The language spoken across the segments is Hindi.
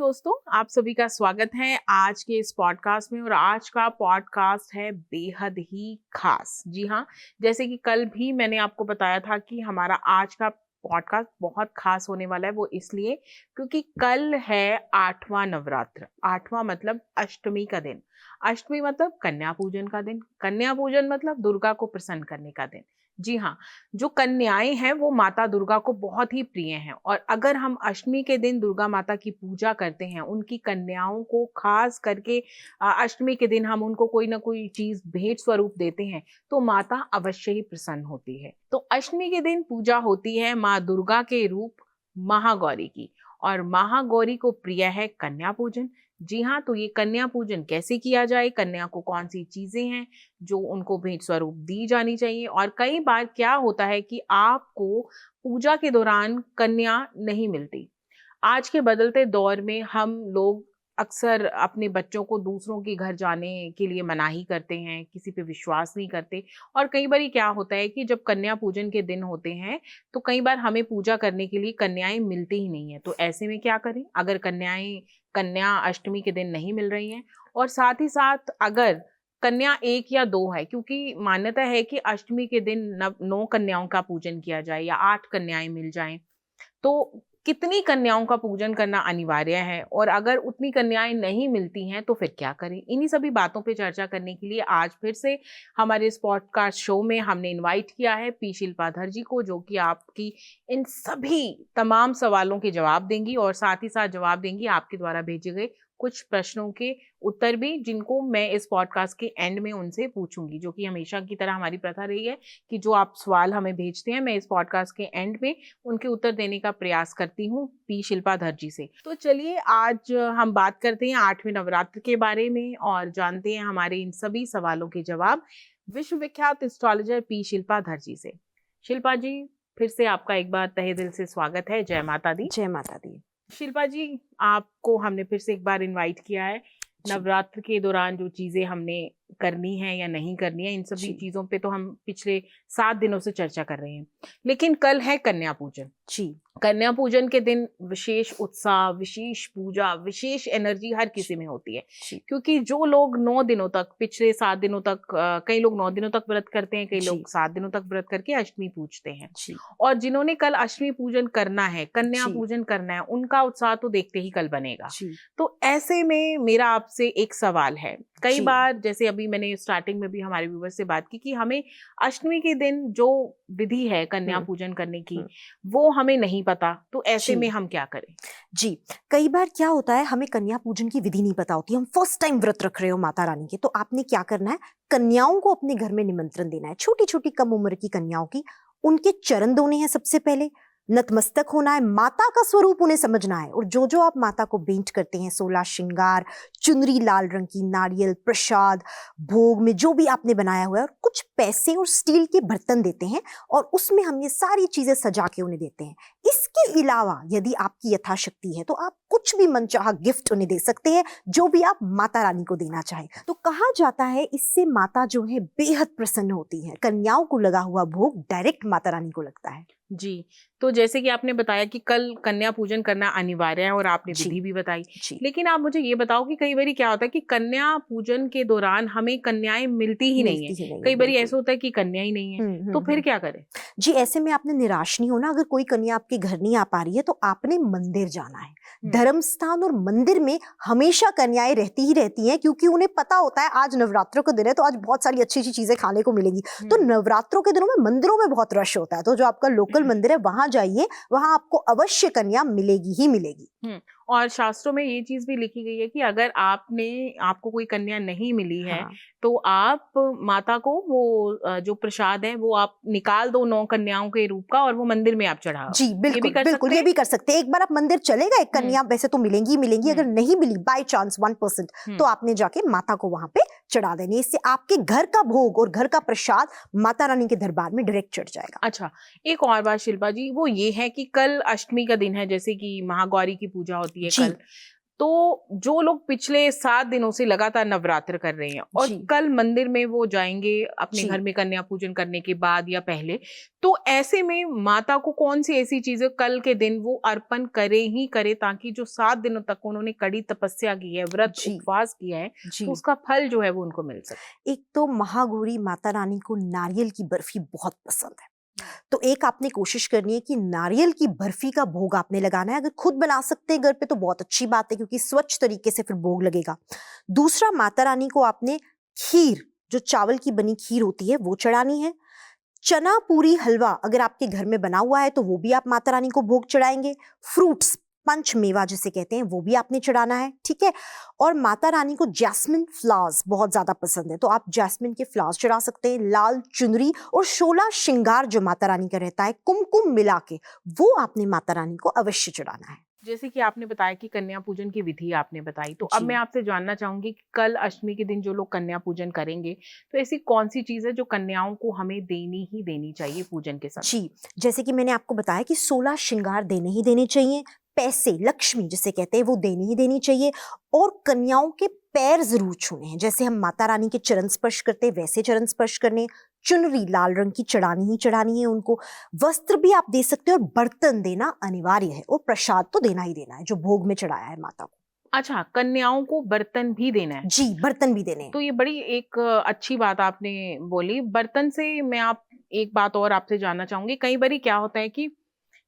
दोस्तों, आप सभी का स्वागत है आज के इस पॉडकास्ट में। और आज का पॉडकास्ट है बेहद ही खास। जी हाँ, जैसे कि कल भी मैंने आपको बताया था कि हमारा आज का पॉडकास्ट बहुत खास होने वाला है। वो इसलिए क्योंकि कल है 8वां नवरात्र। 8वां मतलब अष्टमी का दिन। अष्टमी मतलब कन्या पूजन का दिन। कन्या पूजन मतलब दुर्गा को प्रसन्न करने का दिन। जी हाँ, जो कन्याएं हैं वो माता दुर्गा को बहुत ही प्रिय हैं। और अगर हम अष्टमी के दिन दुर्गा माता की पूजा करते हैं, उनकी कन्याओं को खास करके अष्टमी के दिन हम उनको कोई ना कोई चीज भेंट स्वरूप देते हैं, तो माता अवश्य ही प्रसन्न होती है। तो अष्टमी के दिन पूजा होती है माँ दुर्गा के रूप महागौरी की। और महागौरी को प्रिय है कन्या पूजन। जी हाँ, तो ये कन्या पूजन कैसे किया जाए, कन्या को कौन सी चीजें हैं जो उनको भेंट स्वरूप दी जानी चाहिए। और कई बार क्या होता है कि आपको पूजा के दौरान कन्या नहीं मिलती। आज के बदलते दौर में हम लोग अक्सर अपने बच्चों को दूसरों के घर जाने के लिए मनाही करते हैं, किसी पे विश्वास नहीं करते। और कई बार क्या होता है कि जब कन्या पूजन के दिन होते हैं तो कई बार हमें पूजा करने के लिए कन्याएं मिलती ही नहीं है। तो ऐसे में क्या करें, अगर कन्या अष्टमी के दिन नहीं मिल रही हैं, और साथ ही साथ अगर कन्या एक या दो है, क्योंकि मान्यता है कि अष्टमी के दिन 9 कन्याओं का पूजन किया जाए या 8 कन्याएं मिल जाएं, तो कितनी कन्याओं का पूजन करना अनिवार्य है। और अगर उतनी कन्याएं नहीं मिलती हैं तो फिर क्या करें। इन्हीं सभी बातों पे चर्चा करने के लिए आज फिर से हमारे इस पॉडकास्ट शो में हमने इनवाइट किया है पी शिल्पाधर जी को, जो कि आपकी इन सभी तमाम सवालों के जवाब देंगी और साथ ही साथ जवाब देंगी आपके द्वारा भेजे गए कुछ प्रश्नों के उत्तर भी, जिनको मैं इस पॉडकास्ट के एंड में उनसे पूछूंगी। जो कि हमेशा की तरह हमारी प्रथा रही है कि जो आप सवाल हमें भेजते हैं, मैं इस पॉडकास्ट के एंड में उनके उत्तर देने का प्रयास करती हूँ पी शिल्पाधर जी से। तो चलिए आज हम बात करते हैं 8वें नवरात्र के बारे में और जानते हैं हमारे इन सभी सवालों के जवाब विश्वविख्यात एस्ट्रोलॉजर पी शिल्पाधर जी से। शिल्पा जी, फिर से आपका एक बार तहे दिल से स्वागत है। जय माता दी। जय माता दी। शिल्पा जी, आपको हमने फिर से एक बार इनवाइट किया है। नवरात्र के दौरान जो चीजें हमने करनी है या नहीं करनी है, इन सभी चीजों पे तो हम पिछले 7 दिनों से चर्चा कर रहे हैं। लेकिन कल है कन्या पूजन। जी, कन्या पूजन के दिन विशेष उत्साह, विशेष पूजा, विशेष एनर्जी हर किसी में होती है। क्योंकि जो लोग 9 दिनों तक, पिछले 7 दिनों तक, कई लोग 9 दिनों तक व्रत करते हैं, कई लोग 7 दिनों तक व्रत करके अष्टमी पूजते हैं। और जिन्होंने कल अष्टमी पूजन करना है, कन्या पूजन करना है, उनका उत्साह तो देखते ही कल बनेगा। तो ऐसे में मेरा आपसे एक सवाल है। कई बार, जैसे अभी मैंने स्टार्टिंग में भी हमारे व्यूअर से बात की कि हमें अष्टमी के दिन जो विधि है कन्या पूजन करने की, वो हमें नहीं पता। तो ऐसे में हम क्या करें? जी, कई बार क्या होता है, हमें कन्या पूजन की विधि नहीं पता होती। हम फर्स्ट टाइम व्रत रख रहे हो माता रानी के, तो आपने क्या करना है, कन्याओं को अपने घर में निमंत्रण देना है। छोटी छोटी कम उम्र की कन्याओं की, उनके चरण धोने हैं सबसे पहले, नतमस्तक होना है, माता का स्वरूप उन्हें समझना है। और जो जो आप माता को भेंट करते हैं, 16 श्रृंगार, चुनरी लाल रंग की, नारियल, प्रसाद, भोग में जो भी आपने बनाया हुआ है, और कुछ पैसे और स्टील के बर्तन देते हैं और उसमें हम ये सारी चीजें सजा के उन्हें देते हैं। इसके अलावा यदि आपकी यथाशक्ति है तो आप कुछ भी मनचाहा गिफ्ट उन्हें दे सकते हैं, जो भी आप माता रानी को देना चाहें। तो कहा जाता है इससे माता जो है बेहद प्रसन्न होती है। कन्याओं को लगा हुआ भोग डायरेक्ट माता रानी को लगता है। जी, तो जैसे कि आपने बताया कि कल कन्या पूजन करना अनिवार्य है और आपने विधि भी बताई, लेकिन आप मुझे ये बताओ कि कई बार क्या होता है कि कन्या पूजन के दौरान हमें कन्याएं मिलती ही नहीं है। कई बार ऐसा होता है कि कन्या ही नहीं है, तो फिर क्या करें? जी, ऐसे में आपने निराश नहीं होना। अगर कोई कन्या आपके घर नहीं आ पा रही है तो आपने मंदिर जाना है। धर्म स्थान और मंदिर में हमेशा कन्याएं रहती ही रहती हैं, क्योंकि उन्हें पता होता है आज नवरात्रों का दिन है तो आज बहुत सारी अच्छी अच्छी चीजें खाने को मिलेगी। तो नवरात्रों के दिनों में मंदिरों में बहुत रश होता है, तो जो आपका लोकल मंदिर है वहां जाइए, वहां आपको अवश्य कन्या मिलेगी ही मिलेगी। और शास्त्रों में ये चीज भी लिखी गई है कि अगर आपको कोई कन्या नहीं मिली है, तो आप माता को वो जो प्रसाद है वो आप निकाल दो 9 कन्याओं के रूप का, और वो मंदिर में आप चढ़ाओ। जी बिल्कुल, बिल्कुल ये भी कर सकते हैं। एक बार आप मंदिर चलेगा, एक कन्या वैसे तो मिलेंगी ही मिलेंगी, अगर नहीं मिली बाय चांस 1%, तो आपने जाके माता को वहां पे चढ़ा देनी। इससे आपके घर का भोग और घर का प्रसाद माता रानी के दरबार में डायरेक्ट चढ़ जाएगा। अच्छा, एक और बात शिल्पा जी, वो ये है कि कल अष्टमी का दिन है, जैसे कि महागौरी की पूजा होती है कल, तो जो लोग पिछले 7 दिनों से लगातार नवरात्र कर रहे हैं और जी। कल मंदिर में वो जाएंगे अपने जी। घर में कन्या पूजन करने के बाद या पहले, तो ऐसे में माता को कौन सी ऐसी चीजें कल के दिन वो अर्पण करे ही करे, ताकि जो 7 दिनों तक उन्होंने कड़ी तपस्या की है, व्रत जी। उपवास किया है, जी। तो उसका फल जो है वो उनको मिल सके। एक तो महागौरी माता रानी को नारियल की बर्फी बहुत पसंद है, तो एक आपने कोशिश करनी है कि नारियल की बर्फी का भोग आपने लगाना है। अगर खुद बना सकते हैं घर पे तो बहुत अच्छी बात है, क्योंकि स्वच्छ तरीके से फिर भोग लगेगा। दूसरा, माता रानी को आपने खीर, जो चावल की बनी खीर होती है, वो चढ़ानी है। चना पूरी हलवा अगर आपके घर में बना हुआ है तो वो भी आप माता रानी को भोग चढ़ाएंगे। फ्रूट्स, पंच मेवा जिसे कहते हैं, वो भी आपने चढ़ाना है, ठीक है। और माता रानी को जैस्मिन फ्लावर्स बहुत ज्यादा पसंद है, तो आप जैस्मिन के फ्लावर्स चढ़ा सकते हैं। लाल चुनरी और 16 श्रृंगार जो माता रानी का रहता है, कुमकुम मिला के, वो आपने माता रानी को अवश्य चढ़ाना है। जैसे कि आपने बताया कि कन्या पूजन की विधि आपने बताई, तो अब जी। मैं आपसे जानना चाहूंगी कि कल अष्टमी के दिन जो लोग कन्या पूजन करेंगे, तो ऐसी कौन सी चीज है जो कन्याओं को हमें देनी ही देनी चाहिए पूजन के समय? जी, जैसे कि मैंने आपको बताया कि 16 श्रृंगार देने ही देने चाहिए। पैसे, लक्ष्मी जिसे कहते हैं, वो देनी ही देनी चाहिए। और कन्याओं के पैर जरूर छूने हैं, जैसे हम माता रानी के चरण स्पर्श करते हैं वैसे चरण स्पर्श करने। चुनरी लाल रंग की चढ़ानी ही चढ़ानी है उनको। वस्त्र भी आप दे सकते हो, और बर्तन देना अनिवार्य है, और प्रसाद तो देना ही देना है जो भोग में चढ़ाया है माता को। अच्छा, कन्याओं को बर्तन भी देना है? जी, बर्तन भी देने हैं। तो ये बड़ी एक अच्छी बात आपने बोली। बर्तन से मैं आप एक बात और आपसे जानना चाहूंगी। कई बार क्या होता है कि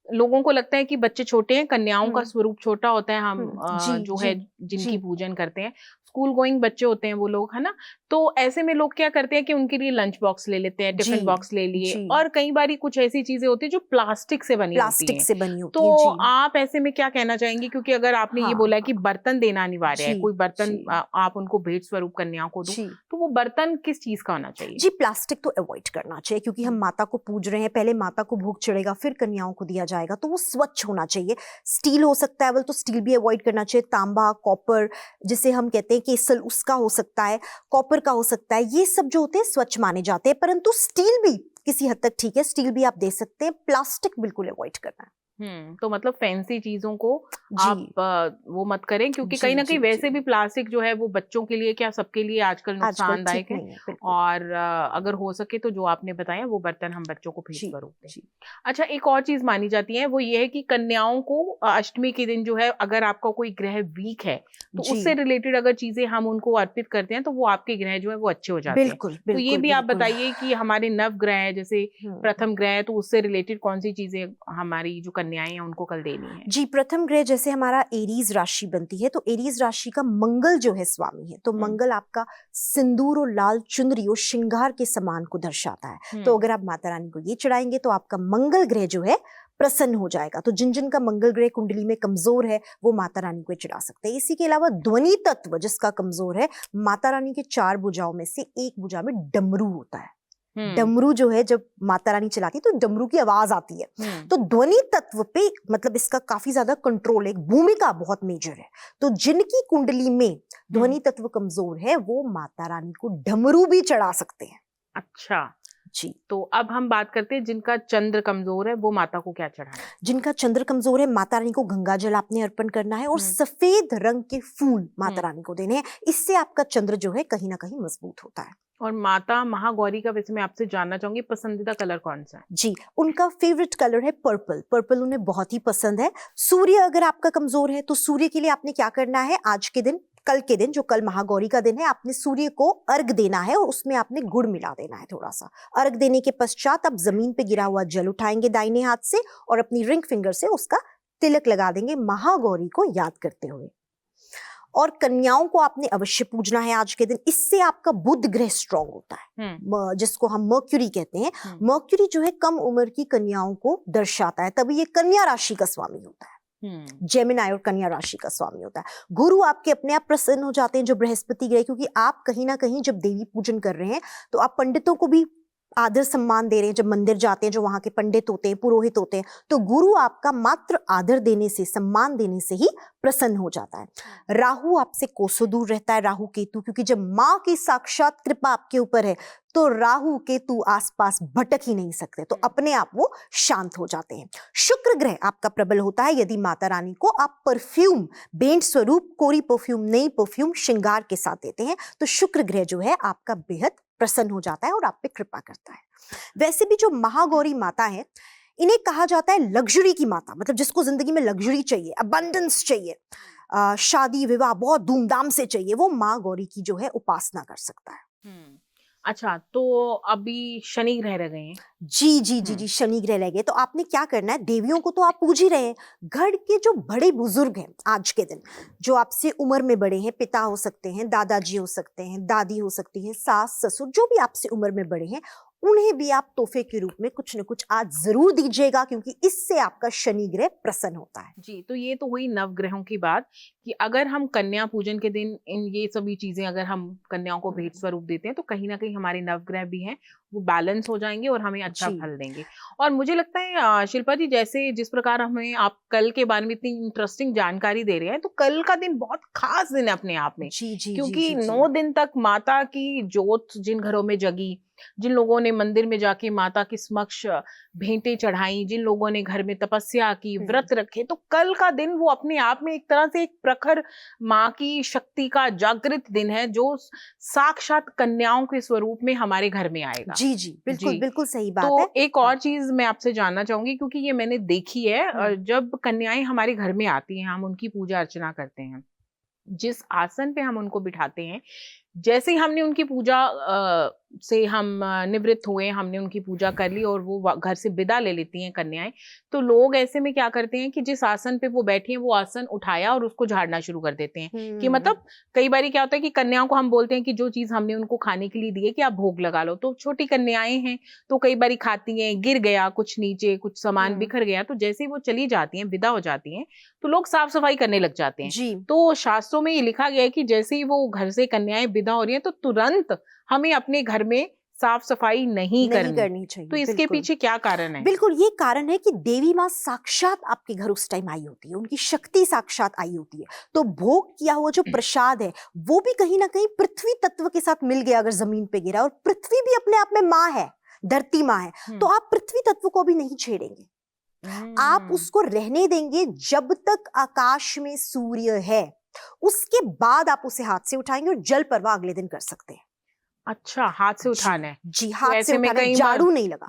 लोगों को लगता है कि बच्चे छोटे हैं, कन्याओं का स्वरूप छोटा होता है, हम जी। जो जी। है जिनकी जी। पूजन करते हैं, स्कूल गोइंग बच्चे होते हैं वो लोग, है ना? तो ऐसे में लोग क्या करते हैं कि उनके लिए लंच बॉक्स ले लेते हैं, टिफिन जी। बॉक्स ले लिए, जी। और कई बारी कुछ ऐसी चीजें होती है जो प्लास्टिक से बनी होती प्लास्टिक हैं। से बनी होती तो है। जी। आप ऐसे में क्या कहना चाहेंगी? क्योंकि अगर आपने ये हाँ, बोला है कि हाँ। बर्तन देना अनिवार्य है, जी। कोई बर्तन जी। आप उनको भेंट स्वरूप कन्याओं को दो, जी। तो वो बर्तन किस चीज का होना चाहिए? जी, प्लास्टिक तो अवॉइड करना चाहिए, क्योंकि हम माता को पूज रहे हैं, पहले माता को भोग चढ़ेगा फिर कन्याओं को दिया जाएगा, तो वो स्वच्छ होना चाहिए। स्टील हो सकता है अवल, तो स्टील भी अवॉइड करना चाहिए। तांबा, कॉपर जिसे हम कहते हैं केसल, उसका हो सकता है, कॉपर का हो सकता है, ये सब जो होते हैं स्वच्छ माने जाते हैं। परंतु स्टील भी किसी हद तक ठीक है, स्टील भी आप दे सकते हैं, प्लास्टिक बिल्कुल अवॉइड करना है। तो मतलब फैंसी चीजों को जी। आप वो मत करें, क्योंकि जी। कहीं ना कहीं जी। वैसे जी। भी प्लास्टिक जो है वो बच्चों के लिए क्या सबके लिए आजकल आजकल नुकसानदायक ठीक है। नहीं है, बिल्कुल। और अगर हो सके तो जो आपने बताया वो बर्तन हम बच्चों को भेंट जी। स्वरूप दें। जी। अच्छा, एक और चीज मानी जाती है, वो ये है कि कन्याओं को अष्टमी के दिन जो है, अगर आपका कोई ग्रह वीक है तो जी। उससे रिलेटेड अगर चीजें हम उनको अर्पित करते हैं तो वो आपके ग्रह जो है वो अच्छे हो जाते हैं। बिल्कुल, तो ये बिल्कुल, भी आप बिल्कुल। बताइए कि हमारे नव ग्रह है, जैसे हम्म। प्रथम ग्रह है, तो उससे रिलेटेड कौन सी चीजें हमारी जो कन्याएं हैं उनको कल देनी है? जी, प्रथम ग्रह जैसे हमारा एरीज राशि बनती है, तो एरीज राशि का मंगल जो है स्वामी है, तो मंगल आपका सिंदूर और लाल चुनरी और श्रृंगार के समान को दर्शाता है। तो अगर आप माता रानी को ये चढ़ाएंगे तो आपका मंगल ग्रह जो है प्रसन्न हो जाएगा। तो जिन जिन का मंगल ग्रह कुंडली में कमजोर है वो माता रानी को चढ़ा सकते हैं। इसी के अलावा ध्वनि तत्व जिसका कमजोर है, माता रानी के 4 भुजाओं में से एक भुजा में डमरू होता है। डमरू जो है जब माता रानी चलाती है तो डमरू की आवाज आती है। तो ध्वनि तत्व पे मतलब इसका काफी ज्यादा कंट्रोल, एक भूमिका बहुत मेजर है। तो जिनकी कुंडली में ध्वनि तत्व कमजोर है वो माता रानी को डमरू भी चढ़ा सकते हैं। अच्छा जी। तो अब हम बात करते हैं जिनका चंद्र कमजोर है, वो माता को क्या चढ़ाना है? जिनका चंद्र कमजोर है, माता रानी को गंगा जल आपने अर्पण करना है, और सफेद रंग के फूल माता रानी को देने हैं। इससे आपका चंद्र जो है कहीं ना कहीं मजबूत होता है। और माता महागौरी का वैसे मैं आपसे जानना चाहूंगी, पसंदीदा कलर कौन सा है? जी, उनका फेवरेट कलर है पर्पल। पर्पल उन्हें बहुत ही पसंद है। सूर्य अगर आपका कमजोर है तो सूर्य के लिए आपने क्या करना है, आज के दिन, कल के दिन, जो कल महागौरी का दिन है, आपने सूर्य को अर्घ देना है और उसमें आपने गुड़ मिला देना है थोड़ा सा। अर्घ देने के पश्चात आप जमीन पे गिरा हुआ जल उठाएंगे दाहिने हाथ से और अपनी रिंग फिंगर से उसका तिलक लगा देंगे महागौरी को याद करते हुए। और कन्याओं को आपने अवश्य पूजना है आज के दिन। इससे आपका बुध ग्रह स्ट्रांग होता है, जिसको हम मर्क्यूरी कहते हैं। मर्क्यूरी जो है कम उम्र की कन्याओं को दर्शाता है, तभी ये कन्या राशि का स्वामी होता है। जेमिनाई और कन्या राशि का स्वामी होता है। गुरु आपके अपने आप प्रसन्न हो जाते हैं जो बृहस्पति ग्रह, क्योंकि आप कहीं ना कहीं जब देवी पूजन कर रहे हैं तो आप पंडितों को भी आदर सम्मान दे रहे हैं, जब मंदिर जाते हैं, जो वहां के पंडित होते हैं, पुरोहित होते हैं, तो गुरु आपका मात्र आदर देने से, सम्मान देने से ही प्रसन्न हो जाता है। राहु आपसे कोसों दूर रहता है, राहु केतु, क्योंकि जब माँ की साक्षात कृपा आपके ऊपर है तो राहु केतु आसपास भटक ही नहीं सकते, तो अपने आप वो शांत हो जाते हैं। शुक्र ग्रह आपका प्रबल होता है यदि माता रानी को आप परफ्यूम, भेंट स्वरूप कोरी परफ्यूम, नई परफ्यूम श्रृंगार के साथ देते हैं, तो शुक्र ग्रह जो है आपका बेहद प्रसन्न हो जाता है और आप पे कृपा करता है। वैसे भी जो महागौरी माता है, इन्हें कहा जाता है लग्जरी की माता, मतलब जिसको जिंदगी में लग्जरी चाहिए, अबंडेंस चाहिए, शादी विवाह बहुत धूमधाम से चाहिए, वो माँ गौरी की जो है उपासना कर सकता है। अच्छा, तो अभी शनि ग्रह रह गए हैं। जी जी जी जी, शनि ग्रह रह गए, तो आपने क्या करना है, देवियों को तो आप पूज ही रहे हैं, घर के जो बड़े बुजुर्ग हैं आज के दिन, जो आपसे उम्र में बड़े हैं, पिता हो सकते हैं, दादाजी हो सकते हैं, दादी हो सकती हैं, सास ससुर, जो भी आपसे उम्र में बड़े हैं, उन्हें भी आप तोहफे के रूप में कुछ न कुछ आज जरूर दीजिएगा, क्योंकि इससे आपका शनि ग्रह प्रसन्न होता है। जी, तो ये तो हुई नवग्रहों की बात कि अगर हम कन्या पूजन के दिन इन ये सभी चीजें अगर हम कन्याओं को भेंट स्वरूप देते हैं तो कहीं ना कहीं हमारे नवग्रह भी हैं वो बैलेंस हो जाएंगे और हमें अच्छा जी फल देंगे। और मुझे लगता है शिल्पा जी, जैसे जिस प्रकार हमें आप कल के बारे में इतनी इंटरेस्टिंग जानकारी दे रहे हैं, तो कल का दिन बहुत खास दिन है अपने आप में, जी जी जी क्योंकि जी जी 9 दिन तक माता की जोत जिन घरों में जगी, जिन लोगों ने मंदिर में जाके माता के समक्ष भेंटें चढ़ाई, जिन लोगों ने घर में तपस्या की, व्रत रखे, तो कल का दिन वो अपने आप में एक तरह से एक प्रखर माँ की शक्ति का जागृत दिन है, जो साक्षात कन्याओं के स्वरूप में हमारे घर में आएगा। जी जी, बिल्कुल जी, बिल्कुल सही बात तो है। एक और चीज मैं आपसे जानना चाहूंगी, क्योंकि ये मैंने देखी है, जब कन्याएं हमारे घर में आती हैं, हम उनकी पूजा अर्चना करते हैं, जिस आसन पे हम उनको बिठाते हैं, जैसे ही हमने उनकी पूजा से हम निवृत्त हुए, हमने उनकी पूजा कर ली और वो घर से विदा ले लेती हैं कन्याएं, तो लोग ऐसे में क्या करते हैं कि जिस आसन पे वो बैठी हैं वो आसन उठाया और उसको झाड़ना शुरू कर देते हैं। कि मतलब कई बार क्या होता है कि कन्याओं को हम बोलते हैं कि जो चीज हमने उनको खाने के लिए दी है कि आप भोग लगा लो, तो छोटी कन्याएं हैं तो कई बार खाती हैं, गिर गया कुछ नीचे, कुछ सामान बिखर गया, तो जैसे ही वो चली जाती हैं, विदा हो जाती हैं, तो लोग साफ सफाई करने लग जाते हैं। जी तो शास्त्रों में ये लिखा गया है कि जैसे ही वो घर से कन्याएं विदा हो रही हैं तो तुरंत हमें अपने घर में साफ सफाई नहीं करनी चाहिए। तो इसके बिल्कुल पीछे क्या कारण है? बिल्कुल, ये कारण है कि देवी माँ साक्षात आपके घर उस टाइम आई होती है, उनकी शक्ति साक्षात आई होती है, तो भोग किया हुआ जो प्रसाद है वो भी कहीं ना कहीं पृथ्वी तत्व के साथ मिल गया, अगर जमीन पे गिरा, और पृथ्वी भी अपने आप में माँ है, धरती माँ है, तो आप पृथ्वी तत्व को भी नहीं छेड़ेंगे, आप उसको रहने देंगे जब तक आकाश में सूर्य है, उसके बाद आप उसे हाथ से उठाएंगे और जल परवाह अगले दिन कर सकते हैं। अच्छा, हाथ से उठाना है? जी, तो हाथ से ऐसे में उठाना है, कई झाड़ू नहीं लगा,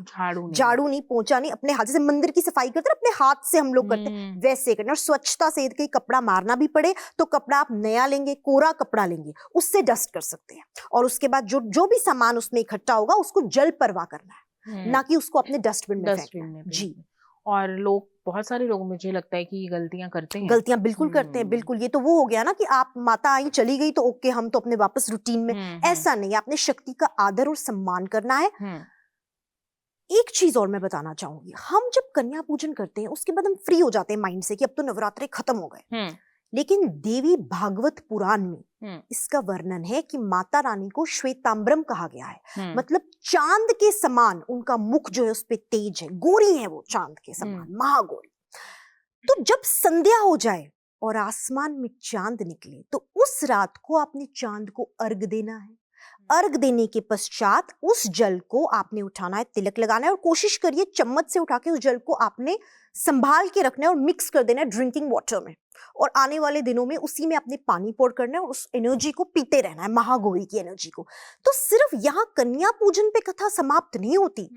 झाड़ू नहीं, पोंछा नहीं, अपने हाथ, जैसे मंदिर की सफाई करते हैं अपने हाथ से हम लोग करते हैं, वैसे करना। और स्वच्छता से, यदि कहीं कपड़ा मारना भी पड़े तो कपड़ा आप नया लेंगे, कोरा कपड़ा लेंगे, उससे डस्ट कर सकते हैं, और उसके बाद जो जो भी सामान उसमें इकट्ठा होगा उसको जल परवाह करना है, ना कि उसको अपने डस्टबिन में फेंकना है। जी, और लोग, बहुत सारे लोग मुझे लगता है कि ये गलतियां करते हैं। गलतियां बिल्कुल करते हैं, बिल्कुल। ये तो वो हो गया ना कि आप माता आई चली गई तो ओके, हम तो अपने वापस रूटीन में, ऐसा नहीं, आपने शक्ति का आदर और सम्मान करना है। एक चीज और मैं बताना चाहूंगी, हम जब कन्या पूजन करते हैं उसके बाद हम फ्री हो जाते हैं माइंड से कि अब तो नवरात्रे खत्म हो गए, लेकिन देवी भागवत पुराण में इसका वर्णन है कि माता रानी को श्वेतांबरम कहा गया है, मतलब चांद के समान उनका मुख जो है उस पे तेज है, गोरी है वो चांद के समान, महागौरी। तो जब संध्या हो जाए और आसमान में चांद निकले तो उस रात को आपने चांद को अर्घ देना है। अर्घ देने के पश्चात उस जल को आपने उठाना है, तिलक लगाना है, और कोशिश करिए चम्मच से उठा के उस जल को आपने संभाल के रखना है और मिक्स कर देना है ड्रिंकिंग वाटर में, और आने वाले दिनों में उसी में अपने पानी पोर करना है और उस एनर्जी को पीते रहना है, महागौरी की एनर्जी को। तो सिर्फ यहाँ कन्या पूजन पे कथा समाप्त नहीं होती।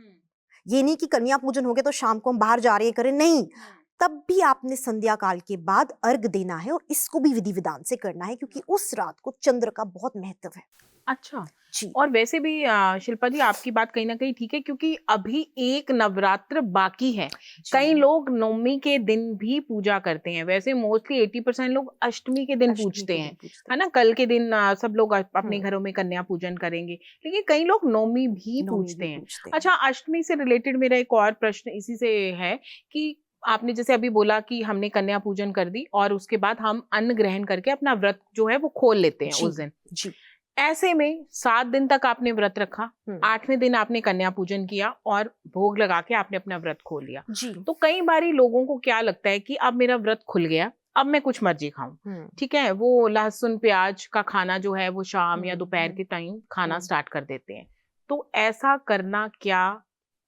ये नहीं कि कन्या पूजन हो गया तो शाम को हम बाहर जा रहे हैं करें, नहीं, तब भी आपने संध्या काल के बाद अर्घ देना है, और इसको भी विधि विधान से करना है, क्योंकि उस रात को चंद्र का बहुत महत्व है। अच्छा जी, और वैसे भी शिल्पा जी, आपकी बात कहीं ना कहीं ठीक है, क्योंकि अभी एक नवरात्र बाकी है। कई लोग नवमी के दिन भी पूजा करते हैं, वैसे मोस्टली 80% लोग अष्टमी के दिन पूजते हैं, है ना, कल के दिन सब लोग अपने घरों में कन्या पूजन करेंगे, लेकिन कई लोग नवमी भी पूजते हैं। अच्छा, अष्टमी से रिलेटेड मेरा एक और प्रश्न इसी से है कि आपने जैसे अभी बोला कि हमने कन्या पूजन कर दी और उसके बाद हम अन्न ग्रहण करके अपना व्रत जो है वो खोल लेते हैं उस दिन। जी, ऐसे में 7 दिन तक आपने व्रत रखा, 8वें दिन आपने कन्या पूजन किया और भोग लगा के आपने अपना व्रत खोल लिया जी। तो कई बारी लोगों को क्या लगता है कि अब मेरा व्रत खुल गया, अब मैं कुछ मर्जी खाऊं, ठीक है, वो लहसुन प्याज का खाना जो है वो शाम या दोपहर के टाइम खाना स्टार्ट कर देते हैं। तो ऐसा करना क्या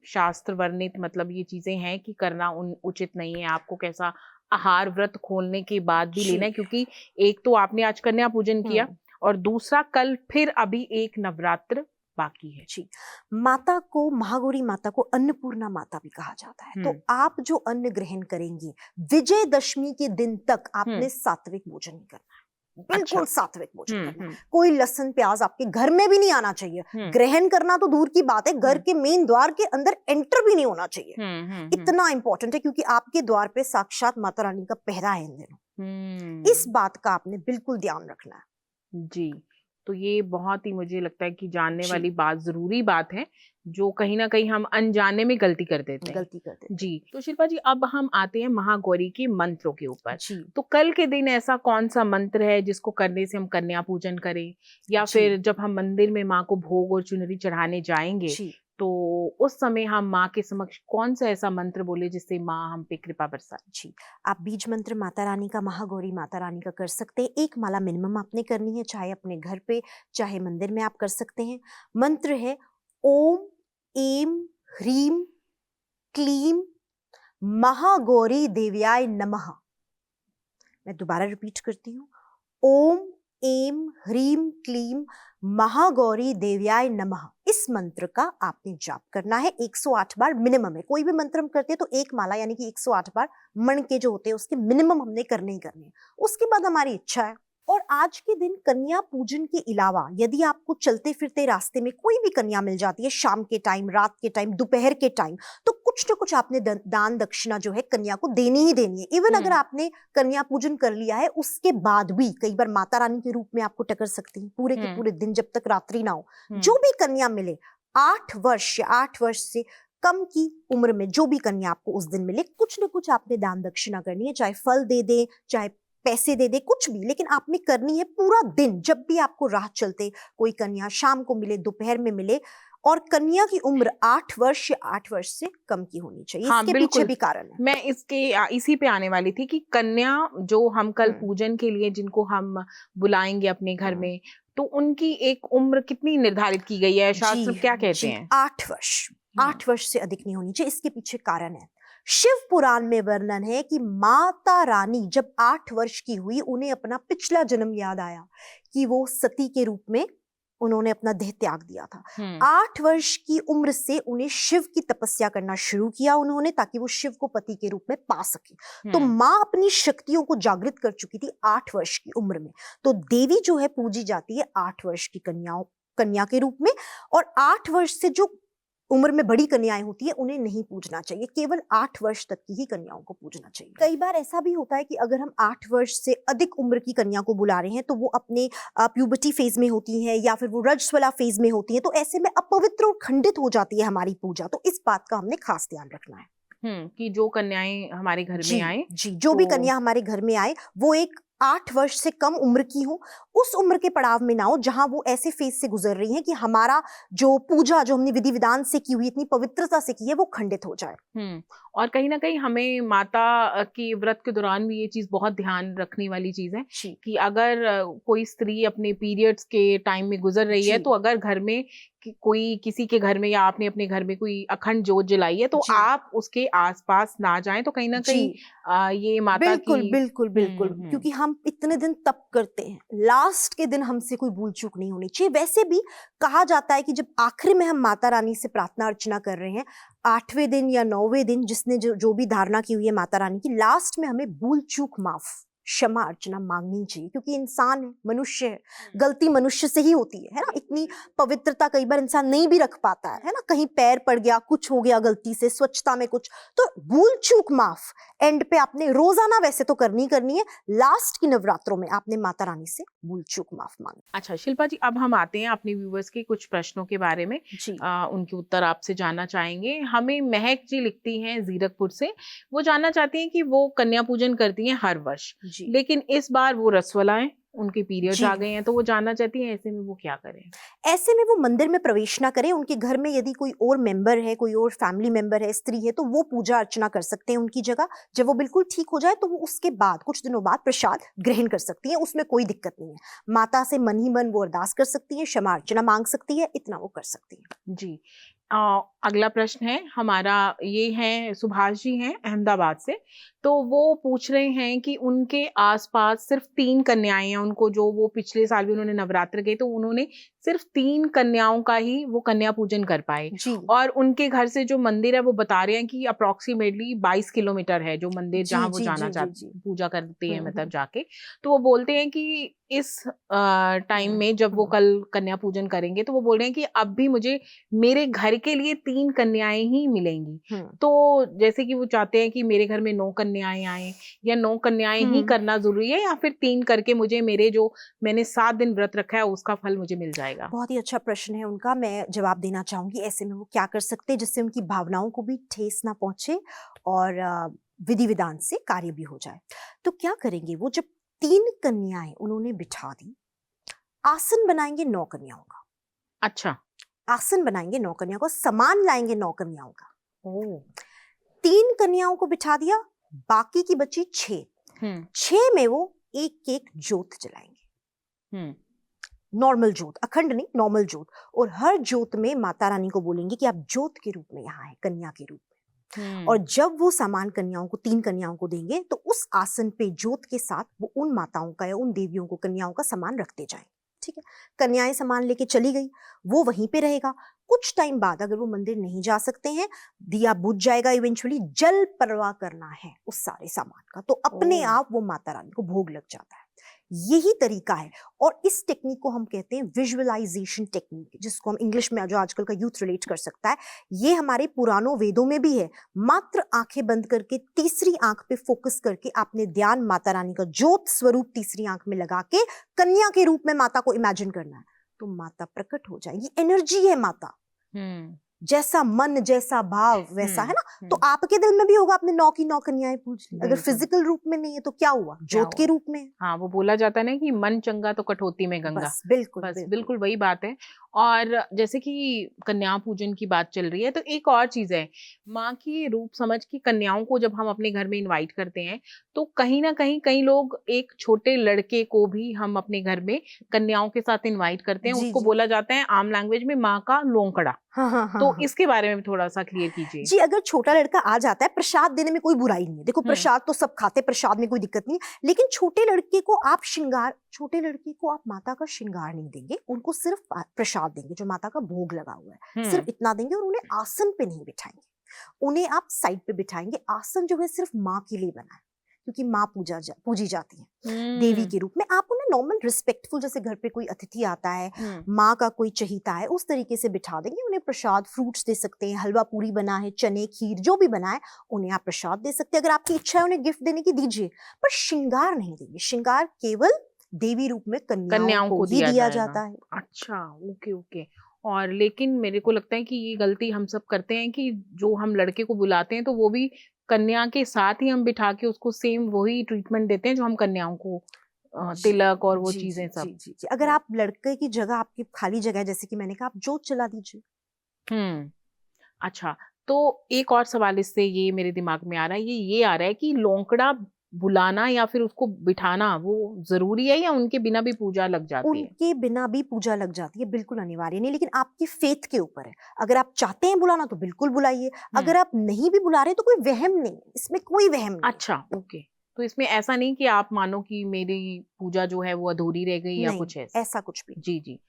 शास्त्र वर्णित मतलब ये चीजें हैं कि करना उचित नहीं है? आपको कैसा आहार व्रत खोलने के बाद भी लेना है? क्योंकि एक तो आपने आज कन्या पूजन किया और दूसरा कल फिर अभी एक नवरात्र बाकी है। जी, माता को, महागौरी माता को अन्नपूर्णा माता भी कहा जाता है। तो आप जो अन्न ग्रहण करेंगी विजयदशमी के दिन तक आपने सात्विक भोजन नहीं करना है, बिल्कुल सात्विक भोजन करना है। कोई लहसुन प्याज आपके घर में भी नहीं आना चाहिए। ग्रहण करना तो दूर की बात है, घर के मेन द्वार के अंदर एंटर भी नहीं होना चाहिए। इतना इंपॉर्टेंट है क्योंकि आपके द्वार पे साक्षात माता रानी का पहरा है इन दिनों। इस बात का आपने बिल्कुल ध्यान रखना है। जी, तो ये बहुत ही मुझे लगता है कि जानने वाली बात, जरूरी बात है, जो कहीं ना कहीं हम अनजाने में गलती कर देते हैं। जी, तो शिल्पा जी अब हम आते हैं महागौरी के मंत्रों के ऊपर। तो कल के दिन ऐसा कौन सा मंत्र है जिसको करने से हम कन्या पूजन करें, या फिर जब हम मंदिर में माँ को भोग और चुनरी चढ़ाने जाएंगे तो उस समय हम माँ के समक्ष कौन सा ऐसा मंत्र बोले जिससे माँ हम पे कृपा बरसाए? जी, आप बीज मंत्र माता रानी का, महागौरी माता रानी का कर सकते हैं। 1 माला मिनिमम आपने करनी है, चाहे अपने घर पे चाहे मंदिर में आप कर सकते हैं। मंत्र है ओम ऐं ह्रीं क्लीं महागौरी देव्याय नमः। मैं दोबारा रिपीट करती हूँ, ओम ऐं ह्रीं क्लीं महागौरी देव्याय नमः। इस मंत्र का आपने जाप करना है 108 बार मिनिमम है। कोई भी मंत्र हम करते हैं तो 1 माला यानी कि 108 बार मण के जो होते हैं उसके मिनिमम हमने करने ही करने हैं। उसके बाद हमारी इच्छा है। और आज के दिन कन्या पूजन के अलावा यदि आपको चलते फिरते रास्ते में कोई भी कन्या मिल जाती है, शाम के टाइम, रात के टाइम, दोपहर के टाइम, तो कुछ ना कुछ आपने दान दक्षिणा जो है कन्या को देनी ही देनी है। इवन अगर आपने कन्या पूजन कर लिया है उसके बाद भी कई बार माता रानी के रूप में आपको टकर सकती है पूरे के पूरे दिन, जब तक रात्रि ना हो। जो भी कन्या मिले 8 वर्ष या 8 वर्ष से कम की उम्र में जो भी कन्या आपको उस दिन मिले, कुछ ना कुछ आपने दान दक्षिणा करनी है, चाहे फल दे दे, चाहे पैसे दे दे, कुछ भी, लेकिन आपने करनी है पूरा दिन। जब भी आपको राह चलते कोई कन्या शाम को मिले, दोपहर में मिले, और कन्या की उम्र 8 वर्ष या 8 वर्ष से कम की होनी चाहिए। इसके पीछे भी कारण है। मैं इसी पे आने वाली थी कि कन्या जो हम कल पूजन के लिए जिनको हम बुलाएंगे अपने घर में, तो उनकी एक उम्र कितनी निर्धारित की गई है? शास्त्र क्या कहते हैं? 8 वर्ष। 8 वर्ष से अधिक नहीं होनी चाहिए। इसके पीछे कारण है, शिव पुराण में वर्णन है कि माता रानी जब 8 वर्ष की हुई, उन्हें अपना पिछला जन्म याद आया कि वो सती के रूप में उन्होंने अपना देह त्याग दिया था। 8 वर्ष की उम्र से उन्हें शिव की तपस्या करना शुरू किया उन्होंने, ताकि वो शिव को पति के रूप में पा सके। तो माँ अपनी शक्तियों को जागृत कर चुकी थी 8 वर्ष की उम्र में। तो देवी जो है पूजी जाती है 8 वर्ष की कन्या के रूप में। और 8 वर्ष से जो उम्र में बड़ी कन्याएं होती है उन्हें नहीं पूजना चाहिए, केवल 8 वर्ष तक की ही कन्याओं को पूजना चाहिए। कई बार ऐसा भी होता है कि अगर हम 8 वर्ष से अधिक उम्र की कन्या को बुला रहे हैं तो वो अपने प्यूबर्टी फेज में होती है या फिर वो रजस्वला फेज में होती है, तो ऐसे में अपवित्र और खंडित हो जाती है हमारी पूजा। तो इस बात का हमने खास ध्यान रखना है कि जो कन्याएं हमारे घर में आए, जो भी कन्या हमारे घर में आए वो एक 8 वर्ष से कम उम्र की हो, उस उम्र के पड़ाव में ना हो जहां वो ऐसे फेज से गुजर रही हैं कि हमारा जो पूजा जो हमने विधि विधान से की हुई, इतनी पवित्रता से की है, वो खंडित हो जाए। और कहीं ना कहीं हमें माता के व्रत के दौरान भी ये चीज बहुत ध्यान रखने वाली चीज है कि अगर कोई स्त्री अपने पीरियड्स के टाइम में गुजर रही है, तो अगर घर में कोई किसी के घर में या आपने अपने घर में कोई अखंड जोत जलाई है, तो आप उसके आसपास ना जाएं। तो कहीं ना कहीं ये माता की बिल्कुल क्योंकि हम इतने दिन तप करते हैं, लास्ट के दिन हमसे कोई भूल चूक नहीं होनी चाहिए। वैसे भी कहा जाता है कि जब आखिरी में हम माता रानी से प्रार्थना अर्चना कर रहे हैं, 8वें दिन या 9वें दिन जिसने जो भी धारणा की हुई है माता रानी की, लास्ट में हमें भूल चूक माफ, क्षमा अर्चना मांगनी चाहिए। क्योंकि इंसान है, मनुष्य है, गलती मनुष्य से ही होती है ना। इतनी पवित्रता कई बार इंसान नहीं भी रख पाता है ना। कहीं पैर पड़ गया, कुछ हो गया गलती से, स्वच्छता में कुछ, तो भूल चूक माफ एंड पे आपने रोजाना वैसे तो करनी है, लास्ट की नवरात्रों में आपने माता रानी से भूल चूक माफ मांगी। अच्छा शिल्पा जी, अब हम आते हैं अपने व्यूवर्स के कुछ प्रश्नों के बारे में। उनके उत्तर आपसे जानना चाहेंगे। हमें महक जी लिखती हैं जीरकपुर से, वो जानना चाहती हैं कि वो कन्या पूजन करती हैं हर वर्ष, लेकिन इस बार वो रसवलाएं उनके पीरियड्स जी। आ गए हैं तो वो जानना चाहती हैं, ऐसे में वो क्या करें? ऐसे में वो मंदिर में प्रवेश ना करें। उनके घर में यदि कोई और मेंबर है, कोई और फैमिली मेंबर है, स्त्री है, तो वो पूजा अर्चना कर सकते हैं उनकी जगह। जब वो बिल्कुल ठीक हो जाए तो वो उसके बाद कुछ दिनों बाद प्रसाद ग्रहण कर सकती हैं, उसमें कोई दिक्कत नहीं है। माता से मन ही मन वो अरदास कर सकती है, क्षमा अर्चना मांग सकती है, इतना वो कर सकती है। जी। अगला प्रश्न है हमारा, ये है सुभाष जी हैं अहमदाबाद से। तो वो पूछ रहे हैं कि उनके आसपास सिर्फ 3 कन्याएं हैं उनको, जो वो पिछले साल भी उन्होंने नवरात्र गए तो उन्होंने सिर्फ 3 कन्याओं का ही वो कन्या पूजन कर पाए। जी और उनके घर से जो मंदिर है वो बता रहे हैं कि अप्रोक्सीमेटली 22 किलोमीटर है जो मंदिर जी जहाँ वो जी जाना जी जी जी। पूजा करते हैं मतलब हम्म। जाके। तो वो बोलते हैं कि इस टाइम में जब वो कल कन्या पूजन करेंगे तो वो बोल रहे हैं कि अब भी मुझे मेरे घर के लिए 3 कन्याएं ही मिलेंगी। हम्म। तो जैसे कि वो चाहते हैं कि मेरे घर में 9 कन्याएं आए, या 9 कन्याएं ही हम्म। करना जरूरी है, या फिर 3 करके मुझे मेरे जो मैंने 7 दिन व्रत रखा है उसका फल मुझे मिल जाएगा? बहुत ही अच्छा प्रश्न है उनका। मैं जवाब देना चाहूंगी ऐसे में वो क्या कर सकते हैं जिससे उनकी भावनाओं को भी ठेस ना पहुंचे और विधि विधान से कार्य भी हो जाए। तो क्या करेंगे वो, जब 3 कन्याएं उन्होंने बिठा दी, आसन बनाएंगे 9 कन्याओं का। अच्छा। आसन बनाएंगे 9 कन्याओं का, सामान लाएंगे 9 कन्याओं का। ओ। 3 कन्याओं को बिठा दिया, बाकी की बची 6। हम्म 6 में वो एक एक जोत जलाएंगे। हम्म नॉर्मल जोत, अखंड नहीं, नॉर्मल जोत। और हर जोत में माता रानी को बोलेंगे कि आप जोत के रूप में यहाँ है, कन्या के रूप में। और जब वो सामान कन्याओं को, 3 कन्याओं को देंगे तो उस आसन पे जोत के साथ वो उन माताओं का या उन देवियों को, कन्याओं का सामान रखते जाएं। ठीक है, कन्याएं सामान लेके चली गई, वो वहीं पे रहेगा। कुछ टाइम बाद अगर वो मंदिर नहीं जा सकते हैं, दिया बुझ जाएगा, इवेंचुअली जल परवाह करना है उस सारे सामान का, तो अपने ओ। आप वो माता रानी को भोग लग जाता है। यही तरीका है। और इस टेक्निक को हम कहते हैं विजुअलाइजेशन टेक्निक, जिसको हम इंग्लिश में, जो आजकल का यूथ रिलेट कर सकता है। ये हमारे पुरानों वेदों में भी है। मात्र आंखें बंद करके, तीसरी आंख पे फोकस करके आपने ध्यान माता रानी का ज्योत स्वरूप तीसरी आंख में लगा के कन्या के रूप में माता को इमेजिन करना है, तो माता प्रकट हो जाएगी। एनर्जी है माता, हम्म जैसा मन जैसा भाव वैसा है ना। तो हम्म। आपके दिल में भी होगा, आपने 9 की 9 कन्याएं पूछ ली। अगर बिल्कुल। फिजिकल रूप में नहीं है तो क्या हुआ, क्या ज्योत के हुआ? रूप में है। हाँ, वो बोला जाता है ना कि मन चंगा तो कठौती में गंगा। बस बिल्कुल बस बिल्कुल। बिल्कुल वही बात है। और जैसे कि कन्या पूजन की बात चल रही है तो एक और चीज है, माँ की रूप समझ की कन्याओं को जब हम अपने घर में इनवाइट करते हैं तो कहीं ना कहीं कई लोग एक छोटे लड़के को भी हम अपने घर में कन्याओं के साथ इनवाइट करते हैं। जी उसको जी। बोला जाता है आम लैंग्वेज में माँ का लोंकड़ा। हाँ हाँ हाँ तो हाँ। इसके बारे में भी थोड़ा सा क्लियर कीजिए। जी, अगर छोटा लड़का आ जाता है, प्रसाद देने में कोई बुराई नहीं है। देखो, हम्म प्रसाद तो सब खाते, प्रसाद में कोई दिक्कत नहीं है। लेकिन छोटे लड़के को आप श्रृंगार, छोटे लड़के को आप माता का श्रृंगार नहीं देंगे, उनको सिर्फ प्रसाद देंगे जो माता का भोग लगा हुआ है, सिर्फ हम्म इतना देंगे। और उन्हें आसन पे नहीं बिठाएंगे, उन्हें आप साइड पे बिठाएंगे। आसन जो है सिर्फ माँ के लिए बना है, क्योंकि माँ पूजी जाती है देवी हम्म के रूप में। आप उन्हें नॉर्मल रिस्पेक्टफुल, जैसे घर पे कोई अतिथि आता है, हम्म माँ का कोई चहीता है, उस तरीके से बिठा देंगे। उन्हें प्रसाद, फ्रूट्स दे सकते हैं, हलवा पूरी बना है, चने खीर जो भी बना है, उन्हें आप प्रसाद दे सकते हैं। अगर आपकी इच्छा है उन्हें गिफ्ट देने की, दीजिए, पर श्रृंगार नहीं देंगे। श्रृंगार केवल देवी रूप में कन्याओं कन्याओं को को ही दिया दिया जाएगा। जाता है। अच्छा, ओके ओके। और लेकिन मेरे को लगता है कि ये गलती हम सब करते हैं कि जो हम लड़के को बुलाते हैं तो वो भी कन्या के साथ ही हम बिठा के उसको सेम वही ट्रीटमेंट देते हैं जो हम कन्याओं को जी तिलक और वो जी चीजें जी सब। जी जी जी। अगर आप लड़के की जगह, आपकी खाली जगह है, जैसे कि मैंने कहा, आप जोत चला दीजिए। हम्म अच्छा। तो एक और सवाल इससे ये मेरे दिमाग में आ रहा है, ये आ रहा है कि लोंकड़ा बुलाना या फिर उसको बिठाना वो जरूरी है या उनके बिना भी पूजा लग जाती है? उनके बिना भी पूजा लग जाती है, बिल्कुल अनिवार्य नहीं। लेकिन आपकी फेथ के ऊपर है। अगर आप चाहते हैं बुलाना तो बिल्कुल बुलाइए, अगर आप नहीं भी बुला रहे तो कोई वहम नहीं है, इसमें कोई वहम नहीं। अच्छा, ओके। तो इसमें ऐसा नहीं कि आप मानो कि मेरी पूजा जो है वो अधूरी रह गई या नहीं, कुछ ऐसा? ऐसा कुछ भी जी जी।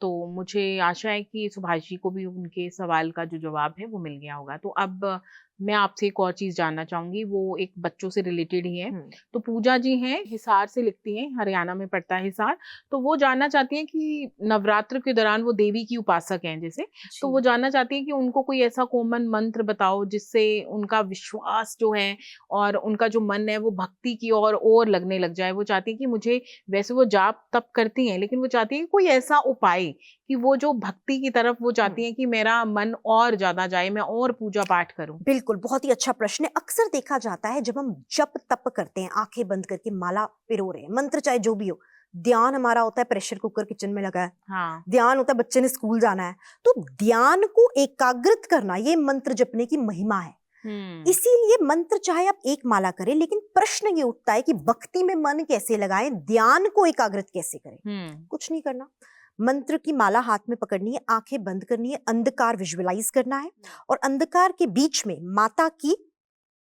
तो मुझे आशा है कि सुभाष जी को भी उनके सवाल का जो जवाब है वो मिल गया होगा। तो अब मैं आपसे एक और चीज जानना चाहूंगी, वो एक बच्चों से रिलेटेड ही है। नहीं। तो पूजा जी हैं, हिसार से लिखती हैं, हरियाणा में पड़ता है हिसार। तो वो जानना चाहती हैं कि नवरात्र के दौरान वो देवी की उपासक हैं जैसे, तो वो जी जानना चाहती हैं कि उनको कोई ऐसा कॉमन मंत्र बताओ जिससे उनका विश्वास जो है और उनका जो मन है वो भक्ति की और लगने लग जाए। वो चाहती हैं कि मुझे, वैसे वो जाप तप करती हैं लेकिन वो चाहती हैं कि कोई ऐसा उपाय कि वो जो भक्ति की तरफ वो चाहती हैं कि मेरा मन और ज्यादा जाए, मैं और पूजा पाठ करूं। बिल्कुल, बहुत ही अच्छा प्रश्न है। अक्सर देखा जाता है जब हम जप तप करते हैं, आंखें बंद करके माला पिरो रहे हैं, मंत्र चाहे जो भी हो, ध्यान हमारा होता है प्रेशर कुकर किचन में लगा है, हाँ। ध्यान होता है बच्चे ने स्कूल जाना है। तो ध्यान को एकाग्रित करना ये मंत्र जपने की महिमा है। इसीलिए मंत्र चाहे आप एक माला करें, लेकिन प्रश्न ये उठता है कि भक्ति में मन कैसे लगाएं, ध्यान को एकाग्रित कैसे करें। कुछ नहीं करना, मंत्र की माला हाथ में पकड़नी है, आंखें बंद करनी है, अंधकार विजुअलाइज करना है और अंधकार के बीच में माता की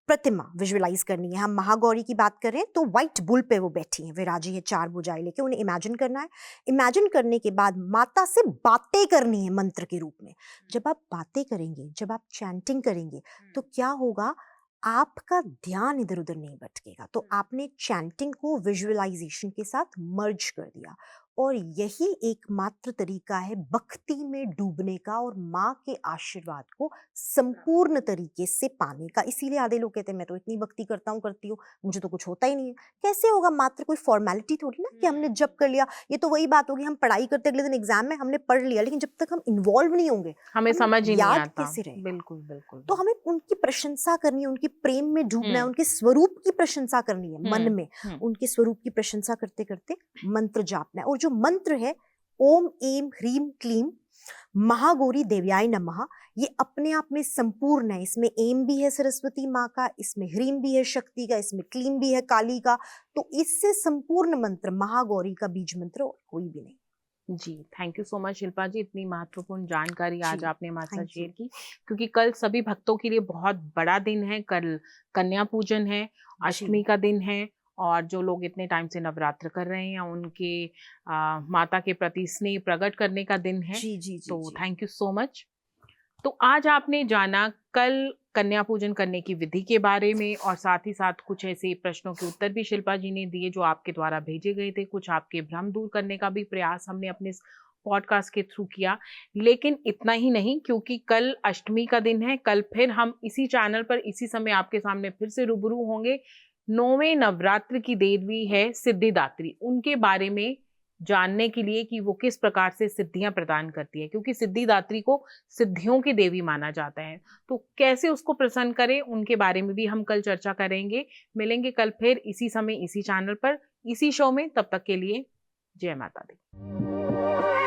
प्रतिमा विजुअलाइज करनी है। हम महागौरी की बात करें तो व्हाइट बुल पे वो बैठी हैं, विराजी है 4 भुजाएं लेके, उन्हें इमेजिन करना है। इमेजिन करने के बाद माता से बातें करनी है मंत्र के रूप में। जब आप बातें करेंगे, जब आप चैंटिंग करेंगे तो क्या होगा, आपका ध्यान इधर उधर नहीं भटकेगा। तो आपने चैंटिंग को विजुअलाइजेशन के साथ मर्ज कर दिया और यही एकमात्र तरीका है भक्ति में डूबने का और माँ के आशीर्वाद को संपूर्ण तरीके से पाने का। इसीलिए आधे लोग कहते हैं मैं तो इतनी भक्ति करता हूँ, करती हूँ, मुझे तो कुछ होता ही नहीं है। कैसे होगा? मात्र कोई फॉर्मेलिटी थोड़ी ना कि हमने जप कर लिया। ये तो वही बात होगी, हम पढ़ाई करते अगले दिन एग्जाम में हमने पढ़ लिया, लेकिन जब तक हम इन्वॉल्व नहीं होंगे हमें समझ ही नहीं याद आता। कैसे रहेगा? बिल्कुल बिल्कुल। तो हमें उनकी प्रशंसा करनी है, उनके प्रेम में डूबना है, उनके स्वरूप की प्रशंसा करनी है मन में। उनके स्वरूप की प्रशंसा करते करते मंत्र जापना है। और जो मंत्र है ओम एम ह्रीम क्लीम महागौरी देव्याय नमः, ये अपने आप में संपूर्ण है। इसमें एम भी है सरस्वती माँ का, इसमें ह्रीम भी है शक्ति का, इसमें क्लीम भी है काली का। तो इससे संपूर्ण मंत्र महागौरी का बीज मंत्र और कोई भी नहीं। जी, thank you so much Shilpa ji, इतनी महत्वपूर्ण जानकारी आज जी, आपने हमारे साथ थैंक शेयर यू। की, क्योंकि कल सभी भक्तों के लिए बहुत बड़ा दिन है। कल कन्या पूजन है, अष्टमी का दिन है और जो लोग इतने टाइम से नवरात्र कर रहे हैं उनके माता के प्रति स्नेह प्रकट करने का दिन है। जी जी जी, तो जी। Thank you so much. तो आज आपने जाना कल कन्या पूजन करने की विधि के बारे में और साथ ही साथ कुछ ऐसे प्रश्नों के उत्तर भी शिल्पा जी ने दिए जो आपके द्वारा भेजे गए थे। कुछ आपके भ्रम दूर करने का भी प्रयास हमने अपने इस पॉडकास्ट के थ्रू किया। लेकिन इतना ही नहीं, क्योंकि कल अष्टमी का दिन है। कल फिर हम इसी चैनल पर इसी समय आपके सामने फिर से रूबरू होंगे। 9वें नवरात्र की देवी है सिद्धिदात्री, उनके बारे में जानने के लिए कि वो किस प्रकार से सिद्धियां प्रदान करती है, क्योंकि सिद्धिदात्री को सिद्धियों की देवी माना जाता है। तो कैसे उसको प्रसन्न करें, उनके बारे में भी हम कल चर्चा करेंगे। मिलेंगे कल फिर इसी समय इसी चैनल पर इसी शो में। तब तक के लिए जय माता दी।